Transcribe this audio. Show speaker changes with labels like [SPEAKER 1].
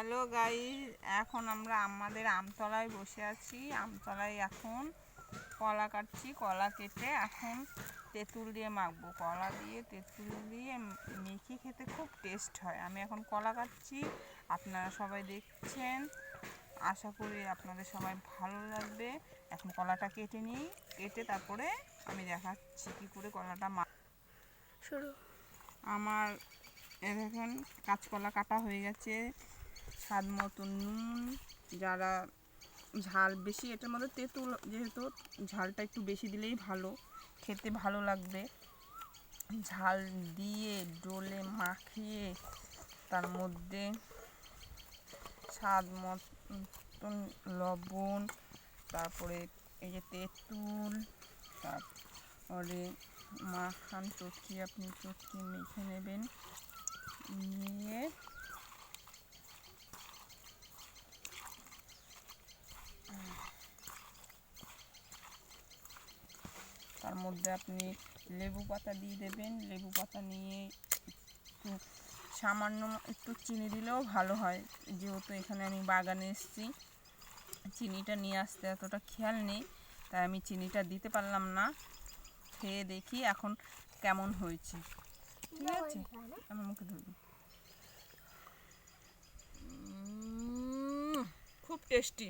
[SPEAKER 1] Hello guys, এখন আমরা আমাদের আমতলায় বসে আছি। আমতলায় এখন কলা কাটছি। কলা কেটে এখন তেঁতুল দিয়ে মাখবো। কলা দিয়ে তেঁতুল দিয়ে মেখে খেতে খুব টেস্ট হয়। আমি এখন কলা কাটছি, আপনারা সবাই দেখছেন। আশা করি আপনাদের সবাই ভালো লাগবে। এখন কলাটা কেটে নিই, কেটে তারপরে আমি দেখাচ্ছি কী করে কলাটা শুরু। আমার এখন কাঁচকলা কাটা হয়ে গেছে। স্বাদ মতো নুন, যারা ঝাল বেশি, এটার মধ্যে তেঁতুল যেহেতু ঝালটা একটু বেশি দিলেই ভালো, খেতে ভালো লাগবে। ঝাল দিয়ে ডোলে মাখিয়ে তার মধ্যে স্বাদ মতন লবণ, তারপরে এই যে তেঁতুল, তারপরে মাখান চটকি, আপনি চটকি মেখে নেবেন। নিয়ে তার মধ্যে আপনি লেবু পাতা দিয়ে দেবেন। লেবু পাতা নিয়ে একটু সামান্য একটু চিনি দিলেও ভালো হয়, যেহেতু এখানে আমি বাগানে এসেছি, চিনিটা নিয়ে আসতে এতটা খেয়াল নেই, তাই আমি চিনিটা দিতে পারলাম না। খেয়ে দেখি এখন কেমন হয়েছে। ঠিক আছে, আমার মুখে ধরবি। খুব টেস্টি।